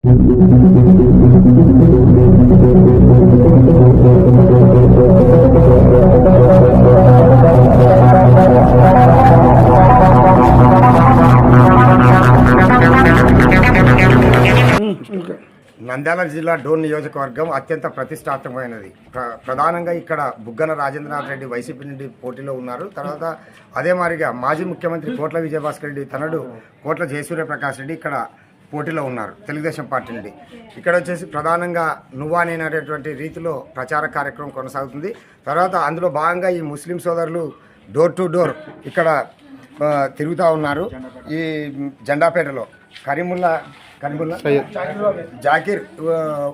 నంద్యాల జిల్లా డోన్ నియోజకవర్గం అత్యంత ప్రతిష్టాత్మకమైనది. ప్రధానంగా ఇక్కడ బుగ్గన రాజేంద్రనాథ్ రెడ్డి వైసీపీ నుండి పోటీలో ఉన్నారు. తర్వాత అదే మాదిరిగా మాజీ ముఖ్యమంత్రి కోట్ల విజయభాస్కర్ రెడ్డి తనడు కోట్ల జయసూర్యప్రకాష్ రెడ్డి ఇక్కడ పోటీలో ఉన్నారు తెలుగుదేశం పార్టీ నుండి. ఇక్కడ వచ్చేసి ప్రధానంగా నువ్వా నేను అనేటువంటి రీతిలో ప్రచార కార్యక్రమం కొనసాగుతుంది. తర్వాత అందులో భాగంగా ఈ ముస్లిం సోదరులు డోర్ టు డోర్ ఇక్కడ తిరుగుతూ ఉన్నారు. ఈ జెండాపేటలో కరీముల్లా జాకీర్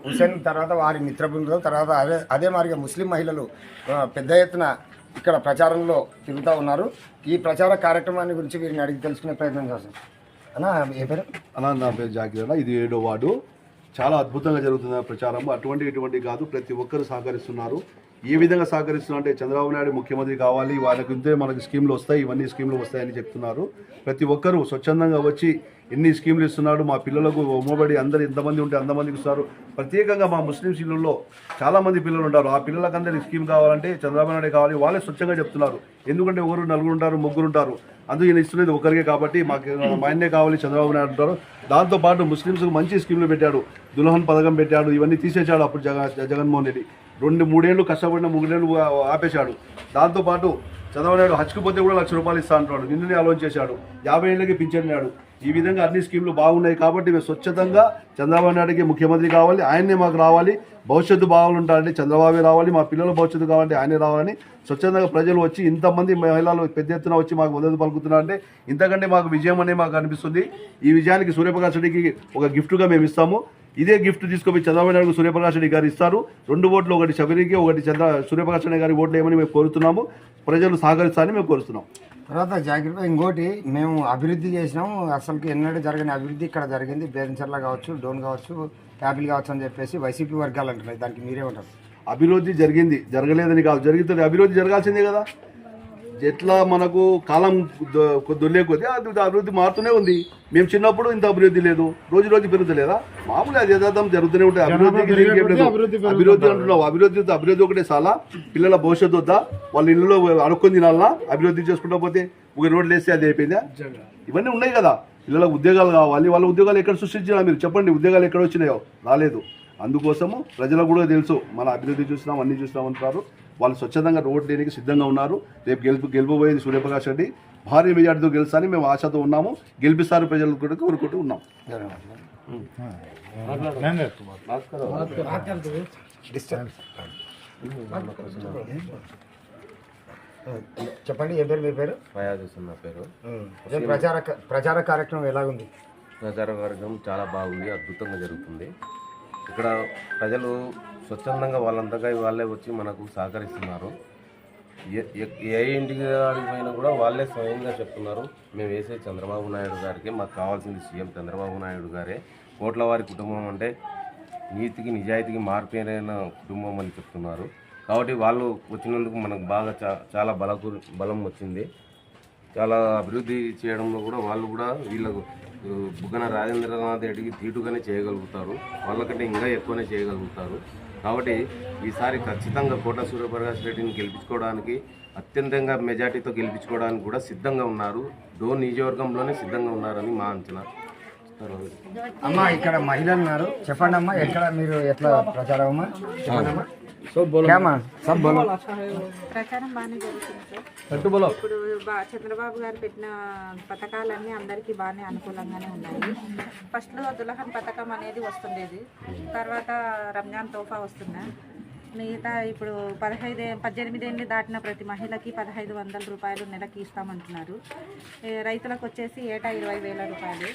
హుసేన్ తర్వాత వారి మిత్ర బృందం తర్వాత అదే మాదిరిగా ముస్లిం మహిళలు పెద్ద ఎత్తున ఇక్కడ ప్రచారంలో తిరుగుతూ ఉన్నారు. ఈ ప్రచార కార్యక్రమాన్ని గురించి వీరిని అడిగి తెలుసుకునే ప్రయత్నం చేస్తాం. అన్నా ఏ పేరు? అన్నా నా పేరు జాకీర్ అన్న. ఇది 7వ వార్డు. చాలా అద్భుతంగా జరుగుతుంది ప్రచారం. ఇటువంటి కాదు, ప్రతి ఒక్కరు సహకరిస్తున్నారు. ఏ విధంగా సహకరిస్తున్నారు అంటే చంద్రబాబు నాయుడు ముఖ్యమంత్రి కావాలి, వాళ్ళకి మనకి స్కీమ్లు వస్తాయి, ఇవన్నీ స్కీమ్లు వస్తాయని చెప్తున్నారు. ప్రతి ఒక్కరూ స్వచ్ఛందంగా వచ్చి ఎన్ని స్కీమ్లు ఇస్తున్నాడు, మా పిల్లలకు ఉమ్మబడి అందరు ఎంతమంది ఉంటే అంతమందికి ఇస్తారు. ప్రత్యేకంగా మా ముస్లిం ఇళ్ళల్లో చాలామంది పిల్లలు ఉంటారు. ఆ పిల్లలకు అందరికి స్కీమ్ కావాలంటే చంద్రబాబు నాయుడు కావాలి, వాళ్ళే స్వచ్ఛంగా చెప్తున్నారు. ఎందుకంటే ఒకరు నలుగురు ఉంటారు, ముగ్గురు ఉంటారు, అందుకు ఈయన ఇస్తున్నది ఒకరికే కాబట్టి మాకు మా ఆయనే కావాలి చంద్రబాబు నాయుడు అంటారు. దాంతోపాటు ముస్లింస్కి మంచి స్కీమ్లు పెట్టాడు, దుల్హన్ పథకం పెట్టాడు, ఇవన్నీ తీసేశాడు. అప్పుడు జగన్మోహన్ రెడ్డి 2-3 ఏళ్ళు కష్టపడిన 3 ఏళ్ళు ఆపేశాడు. దాంతోపాటు చంద్రబాబు నాయుడు హజ్కి పోతే కూడా ₹1,00,000 ఇస్తా అంటున్నాడు. నిన్ననే అలౌన్స్ చేశాడు. 50 ఏళ్ళకి పింఛన్నాడు. ఈ విధంగా అన్ని స్కీమ్లు బాగున్నాయి కాబట్టి మేము స్వచ్ఛతంగా చంద్రబాబు నాయుడికి ముఖ్యమంత్రి కావాలి, ఆయన్నే మాకు రావాలి. భవిష్యత్తు బాగుంటారంటే చంద్రబాబు రావాలి, మా పిల్లల భవిష్యత్తు కావాలంటే ఆయనే రావాలని స్వచ్ఛందంగా ప్రజలు వచ్చి ఇంతమంది మహిళలు పెద్ద ఎత్తున వచ్చి మాకు మద్దతు పలుకుతున్నారంటే ఇంతకంటే మాకు విజయం అనే మాకు అనిపిస్తుంది. ఈ విజయానికి సూర్యప్రకాష్ రెడ్డికి ఒక గిఫ్ట్గా మేము ఇస్తాము. ఇదే గిఫ్ట్ తీసుకుపోయి చంద్రబాబు నాయుడు సూర్యప్రకాష్ రెడ్డి గారు ఇస్తారు. 2 ఓట్లు, ఒకటి శబరికి, ఒకటి సూర్యప్రకాష్ రెడ్డి గారి ఓట్లు ఏమని మేము కోరుతున్నాము. ప్రజలు సహకరిస్తారని మేము కోరుతున్నాం. తర్వాత జాగ్రత్త ఇంకోటి మేము అభివృద్ధి చేసినాము, అసలుకి ఎన్నడూ జరగని అభివృద్ధి ఇక్కడ జరిగింది. బేదంచెర్ల కావచ్చు, డోన్ కావచ్చు, యాపిల్ కావచ్చు అని చెప్పేసి వైసీపీ వర్గాలు అంటున్నాయి. దానికి మీరే ఉంటారు? అభివృద్ధి జరిగింది, జరగలేదని కాదు, జరుగుతుంది. అభివృద్ధి జరగాల్సిందే కదా. ఎట్లా మనకు కాలం దొల్లే కొద్దీ అభివృద్ధి మారుతూనే ఉంది. మేము చిన్నప్పుడు ఇంత అభివృద్ధి లేదు, రోజు రోజు పెరుగుతలేదా? మామూలు అది యథార్థం జరుగుతూనే ఉంటుంది. అభివృద్ధి అంటున్నావు, అభివృద్ధి ఒకటే చాలా. పిల్లల భవిష్యత్తు వద్దా, వాళ్ళ ఇళ్ళలో అడుక్కొని తినాలన్నా? అభివృద్ధి చేసుకుంటా పోతే ఒక రోడ్లు వేస్తే అది అయిపోయిందా? ఇవన్నీ ఉన్నాయి కదా. పిల్లలకు ఉద్యోగాలు కావాలి, వాళ్ళ ఉద్యోగాలు ఎక్కడ సృష్టించినా మీరు చెప్పండి. ఉద్యోగాలు ఎక్కడ వచ్చినాయో? రాలేదు. అందుకోసము ప్రజలకు కూడా తెలుసు, మన అభివృద్ధి చూసినాం, అన్ని చూసినాం అంటారు. వాళ్ళు స్వచ్ఛందంగా రోడ్ దేనికి సిద్ధంగా ఉన్నారు. రేపు గెలుపుపోయేది సూర్యప్రకాష్ రెడ్డి భారీ మెజార్టీతో గెలుస్తారని మేము ఆశతో ఉన్నాము. గెలిపిస్తారు ప్రజలు కూడా కోరుకుంటూ ఉన్నాం. చెప్పండి, ఏ పేరు? మీ పేరు? నా పేరు. ప్రచార కార్యక్రమం ఎలాగుంది? ప్రచార కార్యక్రమం చాలా బాగుంది, అద్భుతంగా జరుగుతుంది. ఇక్కడ ప్రజలు స్వచ్ఛందంగా వాళ్ళంతగా వాళ్ళే వచ్చి మనకు సహకరిస్తున్నారు. ఏ ఇంటికి పోయినా కూడా వాళ్ళే స్వయంగా చెప్తున్నారు, మేము వేసే చంద్రబాబు నాయుడు గారికి మాకు కావాల్సింది సీఎం చంద్రబాబు నాయుడు గారే. కోట్ల వారి కుటుంబం అంటే నీతికి నిజాయితీకి మార్పైన కుటుంబం అని చెప్తున్నారు. కాబట్టి వాళ్ళు వచ్చినందుకు మనకు బాగా చాలా బలం వచ్చింది. చాలా అభివృద్ధి చేయడంలో కూడా వాళ్ళు కూడా వీళ్ళకు బుగ్గన రాజేంద్రనాథ్ రెడ్డికి తీటుగానే చేయగలుగుతారు, వాళ్ళకంటే ఇంకా ఎక్కువనే చేయగలుగుతారు. కాబట్టి ఈసారి ఖచ్చితంగా కోట సూర్యప్రకాష్ రెడ్డిని గెలిపించుకోవడానికి, అత్యంతంగా మెజార్టీతో గెలిపించుకోవడానికి కూడా సిద్ధంగా ఉన్నారు. డోన్ నియోజకవర్గంలోనే సిద్ధంగా ఉన్నారని మా అంచనా. అమ్మా ఇక్కడ మహిళలు ఉన్నారు, చెప్పండి అమ్మా, ఎక్కడ మీరు ఎట్లా ప్రచారం అమ్మా చెప్పండి అమ్మా. ప్రచారం బాగానే జరుగుతుంది సార్. ఇప్పుడు చంద్రబాబు గారు పెట్టిన పథకాలన్నీ అందరికీ బాగానే అనుకూలంగానే ఉన్నాయి. ఫస్ట్లో దుల్హన్ పథకం అనేది వస్తుండేది, తర్వాత రంజాన్ తోఫా వస్తున్నా, మిగతా ఇప్పుడు 18 ఏళ్ళు దాటిన ప్రతి మహిళకి ₹1,500 నెలకి ఇస్తామంటున్నారు. రైతులకు వచ్చేసి ఏటా ₹20,000.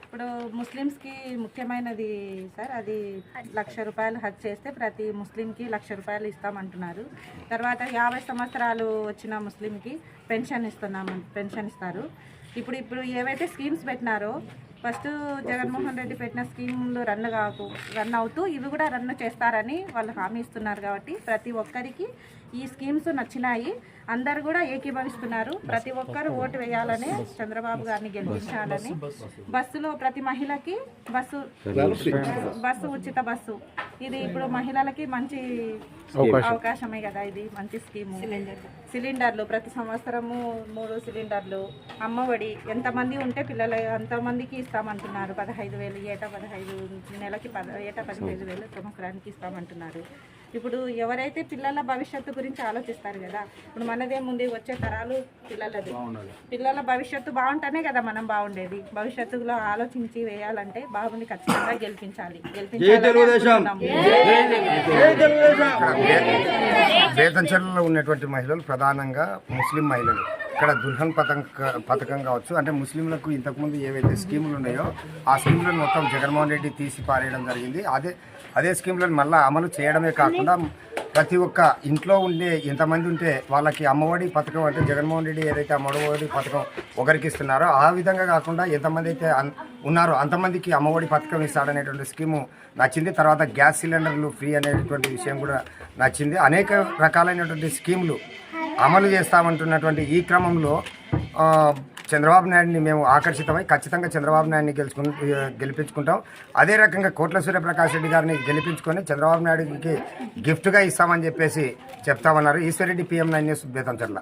ఇప్పుడు ముస్లిమ్స్కి ముఖ్యమైనది సార్, అది ₹1,00,000 హజ్ చేస్తే ప్రతి ముస్లింకి ₹1,00,000 ఇస్తామంటున్నారు. తర్వాత 50 సంవత్సరాలు వచ్చిన ముస్లింకి పెన్షన్ ఇస్తారు. ఇప్పుడు ఏవైతే స్కీమ్స్ పెట్టినారో ఫస్ట్ జగన్మోహన్ రెడ్డి పెట్టిన స్కీములు రన్ అవుతూ ఇవి కూడా రన్ చేస్తారని వాళ్ళు హామీ ఇస్తున్నారు కాబట్టి ప్రతి ఒక్కరికి ఈ స్కీమ్స్ నచ్చినాయి. అందరు కూడా ఏకీభవిస్తున్నారు. ప్రతి ఒక్కరు ఓటు వేయాలని, చంద్రబాబు గారిని గెలిపించాలని. బస్సులో ప్రతి మహిళకి బస్సు ఉచిత బస్సు, ఇది ఇప్పుడు మహిళలకి మంచి అవకాశమే కదా. ఇది మంచి స్కీము. సిలిండర్లు ప్రతి సంవత్సరము 3 సిలిండర్లు. అమ్మఒడి ఎంతమంది ఉంటే పిల్లలు అంతమందికి ఇస్తామంటున్నారు. 15,000 ఏటా 15 నెలకి ఏటా 15,000 సంవత్సరానికి ఇస్తామంటున్నారు. ఇప్పుడు ఎవరైతే పిల్లల భవిష్యత్తు గురించి ఆలోచిస్తారు కదా, ఇప్పుడు మనదేముంది, వచ్చే తరాలు పిల్లలది. పిల్లల భవిష్యత్తు బాగుంటేనే కదా మనం బాగుండేది. భవిష్యత్తులో ఆలోచించి వేయాలంటే బాబుని ఖచ్చితంగా గెలిపించాలి. బేతంచెర్లలో ఉన్నటువంటి మహిళలు ప్రధానంగా ముస్లిం మహిళలు. ఇక్కడ దుల్హన్ పథకం కావచ్చు, అంటే ముస్లింలకు ఇంతకుముందు ఏవైతే స్కీములు ఉన్నాయో ఆ స్కీములను మొత్తం జగన్మోహన్ రెడ్డి తీసి పారేయడం జరిగింది. అదే స్కీములను మళ్ళీ అమలు చేయడమే కాకుండా ప్రతి ఒక్క ఇంట్లో ఉండే ఎంతమంది ఉంటే వాళ్ళకి అమ్మఒడి పథకం, అంటే జగన్మోహన్ రెడ్డి ఏదైతే అమ్మఒడి పథకం ఒకరికి ఇస్తున్నారో ఆ విధంగా కాకుండా ఎంతమంది అయితే ఉన్నారో అంతమందికి అమ్మఒడి పథకం ఇస్తాడనేటువంటి స్కీము నచ్చింది. తర్వాత గ్యాస్ సిలిండర్లు ఫ్రీ అనేటువంటి విషయం కూడా నచ్చింది. అనేక రకాలైనటువంటి స్కీములు అమలు చేస్తామంటున్నటువంటి ఈ క్రమంలో చంద్రబాబు నాయుడిని మేము ఆకర్షితమై ఖచ్చితంగా చంద్రబాబు నాయుడిని గెలిపించుకుంటాం. అదే రకంగా కోట్ల సూర్యప్రకాష్ రెడ్డి గారిని గెలిపించుకొని చంద్రబాబు నాయుడికి గిఫ్ట్గా ఇస్తామని చెప్పేసి చెప్తామన్నారు. Eshwar Reddy PM9 news Betamcherla.